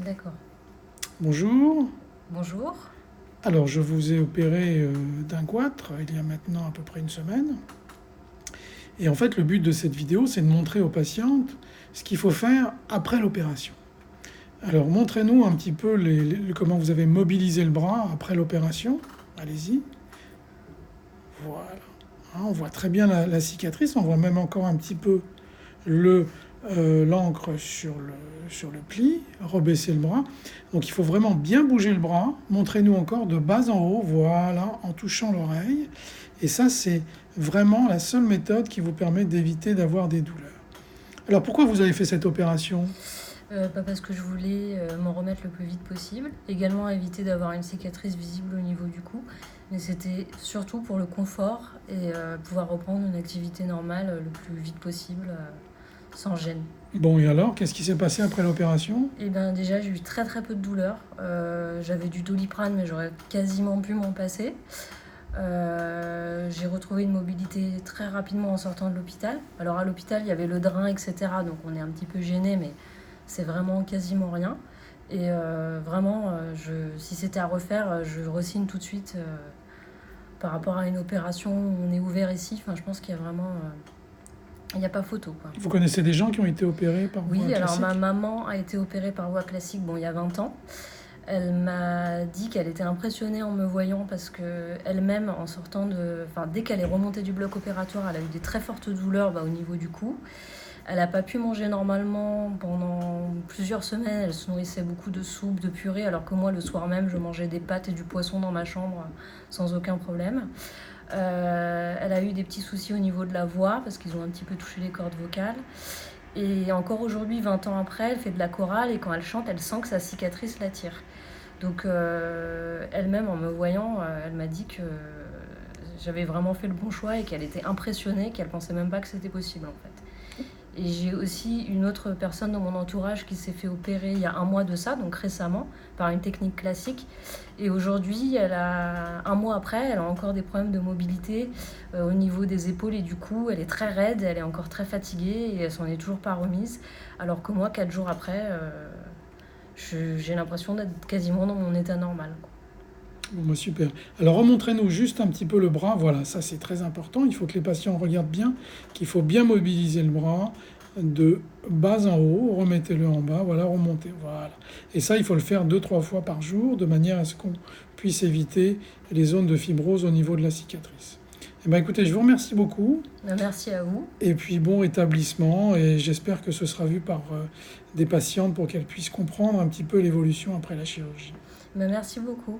D'accord. Bonjour. Bonjour. Alors, je vous ai opéré d'un goitre il y a maintenant à peu près une semaine. Et en fait, le but de cette vidéo, c'est de montrer aux patientes ce qu'il faut faire après l'opération. Alors, montrez-nous un petit peu comment vous avez mobilisé le bras après l'opération. Allez-y. Voilà. Hein, on voit très bien la cicatrice, on voit même encore un petit peu l'encre sur le pli, rebaisser le bras. Donc il faut vraiment bien bouger le bras. Montrez-nous encore de bas en haut, voilà, en touchant l'oreille. Et ça, c'est vraiment la seule méthode qui vous permet d'éviter d'avoir des douleurs. Alors pourquoi vous avez fait cette opération? Parce que je voulais m'en remettre le plus vite possible. Également éviter d'avoir une cicatrice visible au niveau du cou. Mais c'était surtout pour le confort et pouvoir reprendre une activité normale le plus vite possible, sans gêne. Bon, et alors, qu'est-ce qui s'est passé après l'opération? Et bien déjà, j'ai eu très très peu de douleur. J'avais du Doliprane, mais j'aurais quasiment pu m'en passer. J'ai retrouvé une mobilité très rapidement en sortant de l'hôpital. Alors à l'hôpital, il y avait le drain, etc. Donc on est un petit peu gêné, mais c'est vraiment quasiment rien. Et vraiment, si c'était à refaire, je re-signe tout de suite par rapport à une opération où on est ouvert ici. Enfin, je pense qu'il y a vraiment... il n'y a pas photo, quoi. Vous connaissez des gens qui ont été opérés par voie Oui, alors classique? ma maman a été opérée par voie classique, bon, il y a 20 ans. Elle m'a dit qu'elle était impressionnée en me voyant parce que elle-même, en sortant dès qu'elle est remontée du bloc opératoire, elle a eu des très fortes douleurs au niveau du cou. Elle n'a pas pu manger normalement pendant plusieurs semaines. Elle se nourrissait beaucoup de soupe, de purée, alors que moi, le soir même, je mangeais des pâtes et du poisson dans ma chambre sans aucun problème. Elle a eu des petits soucis au niveau de la voix parce qu'ils ont un petit peu touché les cordes vocales. Et encore aujourd'hui, 20 ans après, elle fait de la chorale et quand elle chante, elle sent que sa cicatrice l'attire. Donc elle-même, en me voyant, elle m'a dit que j'avais vraiment fait le bon choix et qu'elle était impressionnée, qu'elle pensait même pas que c'était possible en fait. Et j'ai aussi une autre personne dans mon entourage qui s'est fait opérer il y a un mois de ça, donc récemment, par une technique classique. Et aujourd'hui, un mois après, elle a encore des problèmes de mobilité au niveau des épaules et du cou. Elle est très raide, elle est encore très fatiguée et elle s'en est toujours pas remise. Alors que moi, 4 jours après, j'ai l'impression d'être quasiment dans mon état normal. Bon, bah, super. Alors remontrez-nous juste un petit peu le bras. Voilà, ça c'est très important. Il faut que les patients regardent bien, qu'il faut bien mobiliser le bras de bas en haut. Remettez-le en bas. Voilà, remontez. Voilà. Et ça, il faut le faire 2-3 fois par jour de manière à ce qu'on puisse éviter les zones de fibrose au niveau de la cicatrice. Eh bien, écoutez, je vous remercie beaucoup. Merci à vous. Et puis bon rétablissement. Et j'espère que ce sera vu par des patientes pour qu'elles puissent comprendre un petit peu l'évolution après la chirurgie. Merci beaucoup.